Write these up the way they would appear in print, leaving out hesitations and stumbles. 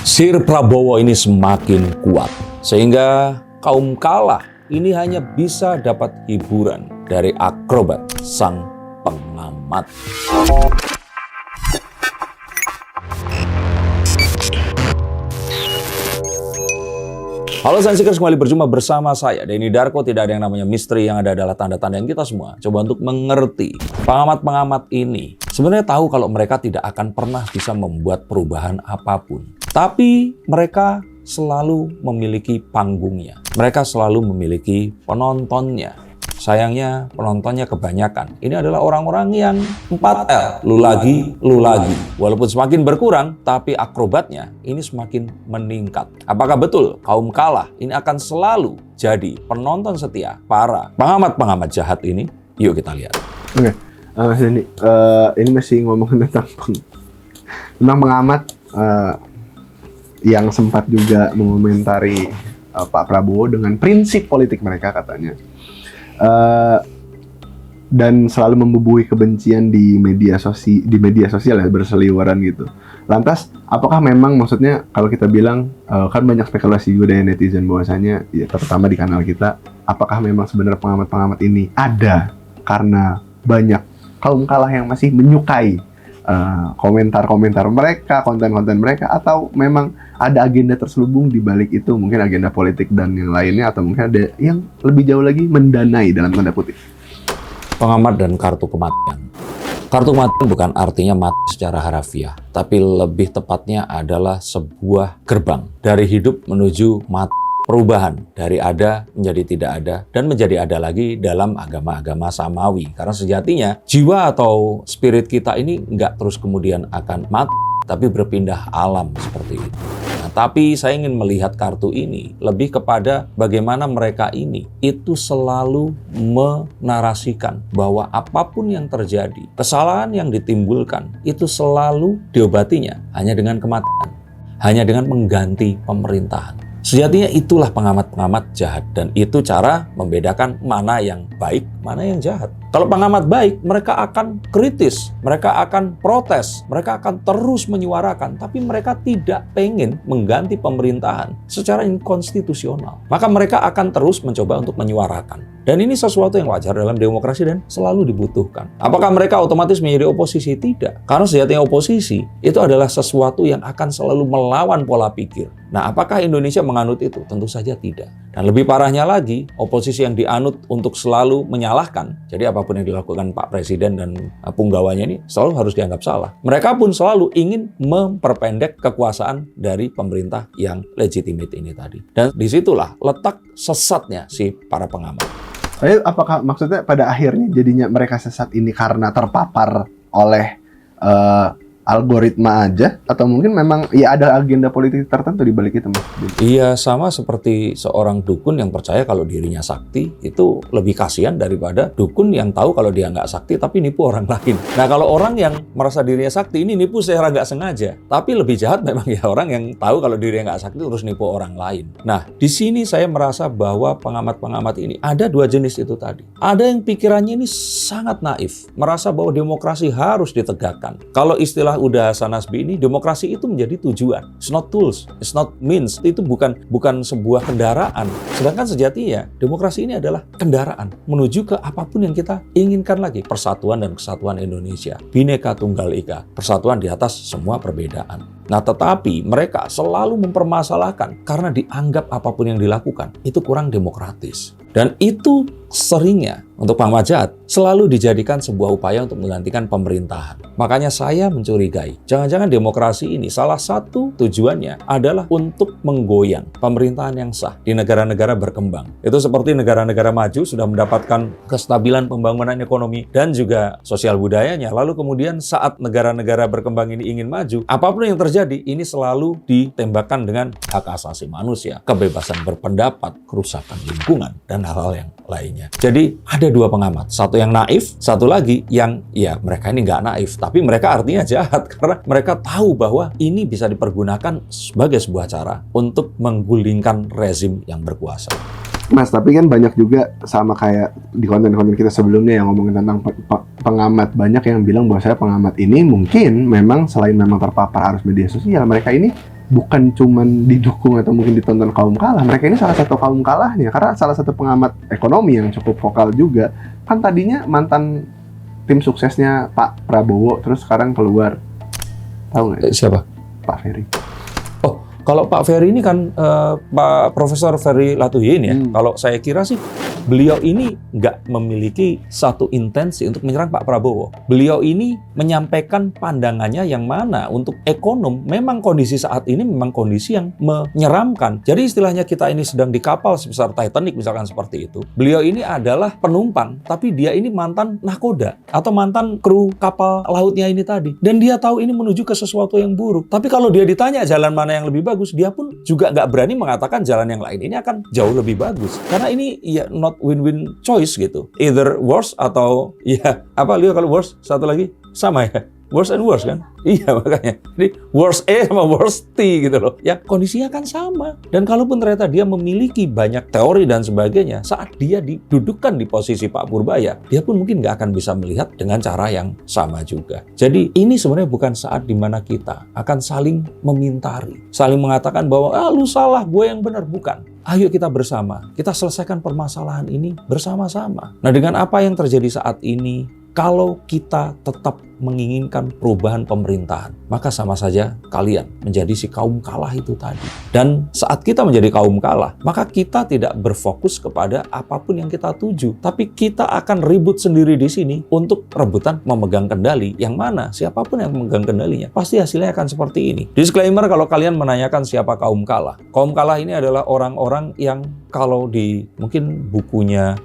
Sir Prabowo ini semakin kuat, sehingga kaum kalah ini hanya bisa dapat hiburan dari akrobat sang pengamat. Halo Sensikers, kembali berjumpa bersama saya, Denny Darko. Tidak ada yang namanya misteri, yang ada adalah tanda-tanda yang kita semua coba untuk mengerti. Pengamat-pengamat ini sebenarnya tahu kalau mereka tidak akan pernah bisa membuat perubahan apapun. Tapi mereka selalu memiliki panggungnya. Mereka selalu memiliki penontonnya. Sayangnya penontonnya kebanyakan. Ini adalah orang-orang yang 4L. Lu lagi. Walaupun semakin berkurang, tapi akrobatnya ini semakin meningkat. Apakah betul kaum kalah ini akan selalu jadi penonton setia para pengamat-pengamat jahat ini? Yuk kita lihat. Oke, Mas Denny, ini masih ngomongin tentang pengamat yang sempat juga mengomentari Pak Prabowo dengan prinsip politik mereka katanya. Dan selalu membubuhi kebencian di media sosial ya, berseliweran gitu. Lantas, apakah memang maksudnya kalau kita bilang kan banyak spekulasi juga dari netizen bahwasanya ya, terutama di kanal kita, apakah memang sebenarnya pengamat-pengamat ini ada karena banyak kaum kalah yang masih menyukai komentar-komentar mereka, konten-konten mereka, atau memang ada agenda terselubung di balik itu, mungkin agenda politik dan yang lainnya, atau mungkin ada yang lebih jauh lagi mendanai dalam tanda kutip. Pengamat dan kartu kematian. Kartu kematian bukan artinya mati secara harafiah, tapi lebih tepatnya adalah sebuah gerbang dari hidup menuju mati. Perubahan dari ada menjadi tidak ada dan menjadi ada lagi dalam agama-agama samawi. Karena sejatinya jiwa atau spirit kita ini nggak terus kemudian akan mati, tapi berpindah alam seperti itu. Nah, tapi saya ingin melihat kartu ini lebih kepada bagaimana mereka ini itu selalu menarasikan bahwa apapun yang terjadi, kesalahan yang ditimbulkan itu selalu diobatinya hanya dengan kematian, hanya dengan mengganti pemerintahan. Sejatinya itulah pengamat-pengamat jahat, dan itu cara membedakan mana yang baik, mana yang jahat. Kalau pengamat baik, mereka akan kritis, mereka akan protes, mereka akan terus menyuarakan, tapi mereka tidak pengen mengganti pemerintahan secara inkonstitusional. Maka mereka akan terus mencoba untuk menyuarakan. Dan ini sesuatu yang wajar dalam demokrasi dan selalu dibutuhkan. Apakah mereka otomatis menjadi oposisi? Tidak. Karena sejatinya oposisi itu adalah sesuatu yang akan selalu melawan pola pikir. Nah, apakah Indonesia menganut itu? Tentu saja tidak. Dan lebih parahnya lagi, oposisi yang dianut untuk selalu menyalahkan. Jadi apapun yang dilakukan Pak Presiden dan punggawanya ini selalu harus dianggap salah. Mereka pun selalu ingin memperpendek kekuasaan dari pemerintah yang legitimate ini tadi. Dan disitulah letak sesatnya si para pengamat. Apakah maksudnya pada akhirnya jadinya mereka sesat ini karena terpapar oleh algoritma aja, atau mungkin memang ya ada agenda politik tertentu di balik itu, Mas? Iya, sama seperti seorang dukun yang percaya kalau dirinya sakti, itu lebih kasihan daripada dukun yang tahu kalau dia nggak sakti tapi nipu orang lain. Nah, kalau orang yang merasa dirinya sakti ini nipu secara nggak sengaja, tapi lebih jahat memang ya orang yang tahu kalau dirinya nggak sakti terus nipu orang lain. Nah, di sini saya merasa bahwa pengamat-pengamat ini ada dua jenis itu tadi. Ada yang pikirannya ini sangat naif, merasa bahwa demokrasi harus ditegakkan. Kalau istilah udah Hasan Nasbi ini, demokrasi itu menjadi tujuan. It's not tools, it's not means. Itu bukan sebuah kendaraan. Sedangkan sejatinya demokrasi ini adalah kendaraan menuju ke apapun yang kita inginkan lagi. Persatuan dan kesatuan Indonesia. Bhinneka Tunggal Ika. Persatuan di atas semua perbedaan. Nah, tetapi mereka selalu mempermasalahkan karena dianggap apapun yang dilakukan itu kurang demokratis. Dan itu seringnya untuk pengamat jahat selalu dijadikan sebuah upaya untuk menggantikan pemerintahan. Makanya saya mencurigai, jangan-jangan demokrasi ini salah satu tujuannya adalah untuk menggoyang pemerintahan yang sah di negara-negara berkembang. Itu seperti negara-negara maju sudah mendapatkan kestabilan pembangunan ekonomi dan juga sosial budayanya. Lalu kemudian saat negara-negara berkembang ini ingin maju, apapun yang terjadi, ini selalu ditembakkan dengan hak asasi manusia, kebebasan berpendapat, kerusakan lingkungan, dan hal-hal yang lainnya. Jadi ada dua pengamat, satu yang naif, satu lagi yang ya mereka ini nggak naif, tapi mereka artinya jahat karena mereka tahu bahwa ini bisa dipergunakan sebagai sebuah cara untuk menggulingkan rezim yang berkuasa. Mas, tapi kan banyak juga sama kayak di konten-konten kita sebelumnya yang ngomongin tentang pengamat, banyak yang bilang bahwa saya pengamat ini mungkin memang selain memang terpapar arus media sosial, mereka ini bukan cuman didukung atau mungkin ditonton kaum kalah. Mereka ini salah satu kaum kalahnya, karena salah satu pengamat ekonomi yang cukup vokal juga. Kan tadinya mantan tim suksesnya Pak Prabowo, terus sekarang keluar. Tahu nggak? Siapa? Pak Ferry. Oh, kalau Pak Ferry ini kan Pak Profesor Ferry Latuhin ya. Kalau saya kira sih beliau ini nggak memiliki satu intensi untuk menyerang Pak Prabowo. Beliau ini menyampaikan pandangannya yang mana untuk ekonom. Memang kondisi saat ini memang kondisi yang menyeramkan. Jadi istilahnya kita ini sedang di kapal sebesar Titanic misalkan seperti itu. Beliau ini adalah penumpang, tapi dia ini mantan nahkoda atau mantan kru kapal lautnya ini tadi. Dan dia tahu ini menuju ke sesuatu yang buruk. Tapi kalau dia ditanya jalan mana yang lebih bagus, dia pun juga nggak berani mengatakan jalan yang lain ini akan jauh lebih bagus. Karena ini ya not win-win choice gitu. Either worse atau ya apa Leo kalau worse satu lagi sama ya. Worse and worse kan? Iya makanya. Jadi worse A sama worse T gitu loh. Ya kondisinya kan sama. Dan kalaupun ternyata dia memiliki banyak teori dan sebagainya, saat dia didudukkan di posisi Pak Purbaya, dia pun mungkin nggak akan bisa melihat dengan cara yang sama juga. Jadi ini sebenarnya bukan saat di mana kita akan saling memintari. Saling mengatakan bahwa, lu salah, gue yang benar. Bukan. Ayo kita bersama. Kita selesaikan permasalahan ini bersama-sama. Nah dengan apa yang terjadi saat ini, kalau kita tetap menginginkan perubahan pemerintahan, maka sama saja kalian menjadi si kaum kalah itu tadi. Dan saat kita menjadi kaum kalah, maka kita tidak berfokus kepada apapun yang kita tuju, tapi kita akan ribut sendiri di sini untuk rebutan memegang kendali. Yang mana siapapun yang memegang kendalinya, pasti hasilnya akan seperti ini. Disclaimer, kalau kalian menanyakan siapa kaum kalah ini adalah orang-orang yang kalau di mungkin bukunya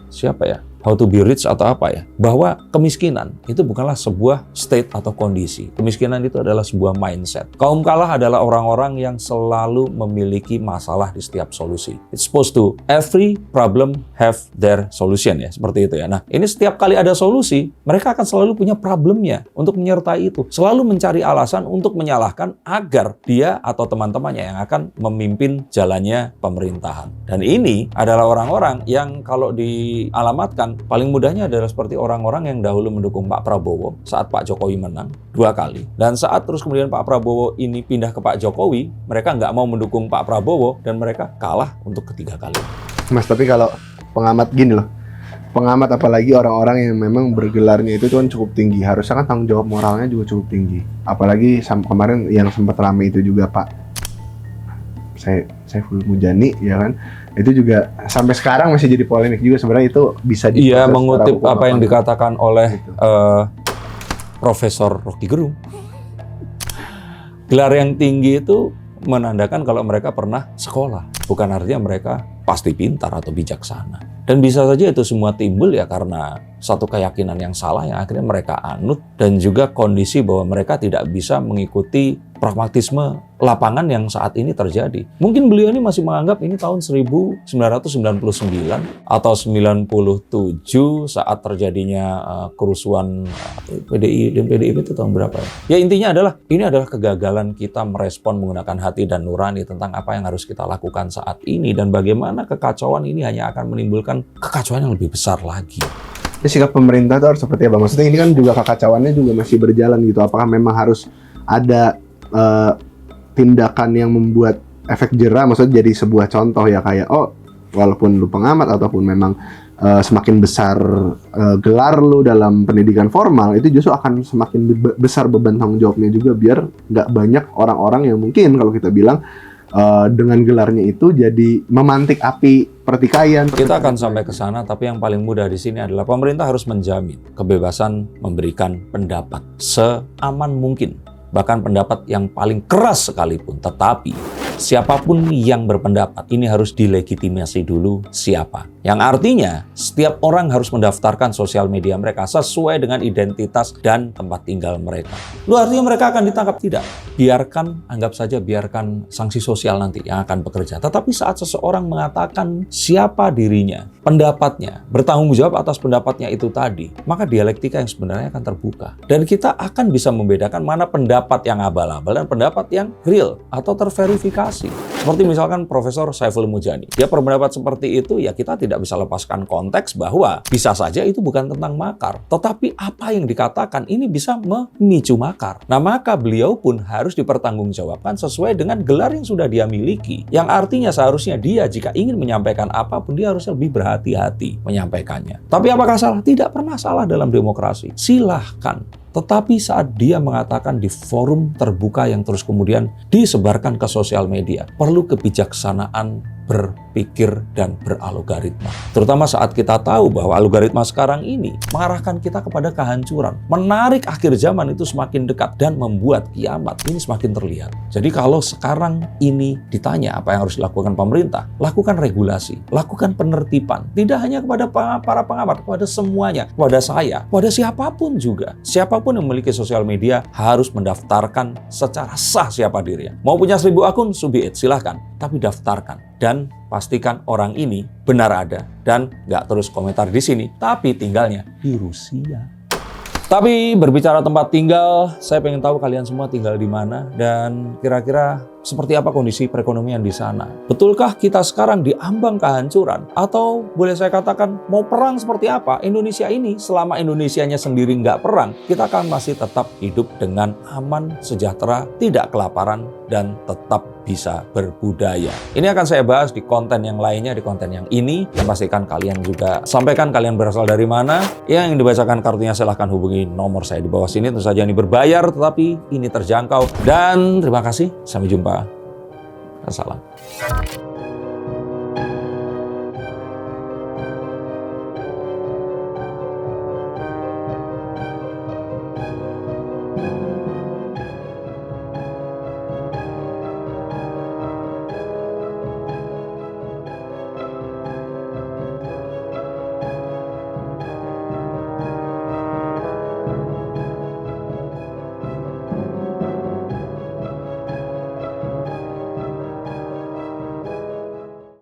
siapa ya? How to be rich atau apa ya, bahwa kemiskinan itu bukanlah sebuah state atau kondisi. Kemiskinan itu adalah sebuah mindset. Kaum kalah adalah orang-orang yang selalu memiliki masalah di setiap solusi. It's supposed to every problem have their solution ya, seperti itu ya. Nah, ini setiap kali ada solusi, mereka akan selalu punya problemnya untuk menyertai itu. Selalu mencari alasan untuk menyalahkan agar dia atau teman-temannya yang akan memimpin jalannya pemerintahan. Dan ini adalah orang-orang yang kalau dialamatkan paling mudahnya adalah seperti orang-orang yang dahulu mendukung Pak Prabowo saat Pak Jokowi menang 2 kali. Dan saat terus kemudian Pak Prabowo ini pindah ke Pak Jokowi, mereka nggak mau mendukung Pak Prabowo dan mereka kalah untuk ketiga kali. Mas, tapi kalau pengamat gini loh, pengamat apalagi orang-orang yang memang bergelarnya itu kan cukup tinggi, harusnya kan tanggung jawab moralnya juga cukup tinggi. Apalagi kemarin yang sempat rame itu juga Pak Saiful Mujani ya kan, itu juga sampai sekarang masih jadi polemik juga sebenarnya. Itu bisa iya, mengutip apa yang dikatakan oleh Profesor Rocky Gerung, gelar yang tinggi itu menandakan kalau mereka pernah sekolah, bukan artinya mereka pasti pintar atau bijaksana. Dan bisa saja itu semua timbul ya karena satu keyakinan yang salah yang akhirnya mereka anut, dan juga kondisi bahwa mereka tidak bisa mengikuti pragmatisme lapangan yang saat ini terjadi. Mungkin beliau ini masih menganggap ini tahun 1999 atau 97 saat terjadinya kerusuhan PDI dan PDIP itu tahun berapa ya? Ya intinya adalah ini adalah kegagalan kita merespon menggunakan hati dan nurani tentang apa yang harus kita lakukan saat ini, dan bagaimana kekacauan ini hanya akan menimbulkan kekacauan yang lebih besar lagi. Ya, sikap pemerintah itu harus seperti apa? Maksudnya ini kan juga kekacauannya juga masih berjalan gitu. Apakah memang harus ada tindakan yang membuat efek jera, maksudnya jadi sebuah contoh ya, kayak walaupun lu pengamat ataupun memang semakin besar gelar lu dalam pendidikan formal, itu justru akan semakin besar beban tanggung jawabnya juga, biar nggak banyak orang-orang yang mungkin kalau kita bilang dengan gelarnya itu jadi memantik api pertikaian. Kita akan sampai ke sana, tapi yang paling mudah di sini adalah pemerintah harus menjamin kebebasan memberikan pendapat seaman mungkin, bahkan pendapat yang paling keras sekalipun. Tetapi siapapun yang berpendapat ini harus dilegitimasi dulu siapa. Yang artinya setiap orang harus mendaftarkan sosial media mereka sesuai dengan identitas dan tempat tinggal mereka. Lu artinya mereka akan ditangkap? Tidak. Anggap saja biarkan sanksi sosial nanti yang akan bekerja. Tetapi saat seseorang mengatakan siapa dirinya, pendapatnya, bertanggung jawab atas pendapatnya itu tadi, maka dialektika yang sebenarnya akan terbuka. Dan kita akan bisa membedakan mana pendapat yang abal-abal dan pendapat yang real atau terverifikasi. demokrasi. Seperti misalkan Profesor Saiful Mujani. Dia berpendapat seperti itu, ya kita tidak bisa lepaskan konteks bahwa bisa saja itu bukan tentang makar. Tetapi apa yang dikatakan ini bisa memicu makar. Nah, maka beliau pun harus dipertanggungjawabkan sesuai dengan gelar yang sudah dia miliki. Yang artinya seharusnya dia jika ingin menyampaikan apapun, dia harus lebih berhati-hati menyampaikannya. Tapi apakah salah? Tidak pernah salah dalam demokrasi. Silahkan. Tetapi saat dia mengatakan di forum terbuka yang terus kemudian disebarkan ke sosial media, perlu kebijaksanaan berpikir dan beralgoritma. Terutama saat kita tahu bahwa algoritma sekarang ini mengarahkan kita kepada kehancuran. Menarik akhir zaman itu semakin dekat dan membuat kiamat ini semakin terlihat. Jadi kalau sekarang ini ditanya apa yang harus dilakukan pemerintah, lakukan regulasi, lakukan penertiban. Tidak hanya kepada para pengamat, kepada semuanya, kepada saya, kepada siapapun juga. Siapapun yang memiliki sosial media harus mendaftarkan secara sah siapa dirinya. Mau punya 1000 akun, so be it, silahkan. Tapi daftarkan dan pastikan orang ini benar ada dan nggak terus komentar di sini, tapi tinggalnya di Rusia. Tapi berbicara tempat tinggal, saya pengen tahu kalian semua tinggal di mana dan kira-kira seperti apa kondisi perekonomian di sana. Betulkah kita sekarang diambang kehancuran? Atau boleh saya katakan mau perang seperti apa? Indonesia ini selama Indonesianya sendiri nggak perang, kita akan masih tetap hidup dengan aman, sejahtera, tidak kelaparan, dan tetap bisa berbudaya. Ini akan saya bahas di konten yang lainnya, di konten yang ini. Dan pastikan kalian juga sampaikan kalian berasal dari mana. Yang ingin dibacakan kartunya silahkan hubungi nomor saya di bawah sini. Tentu saja ini berbayar, tetapi ini terjangkau. Dan terima kasih. Sampai jumpa. Salam.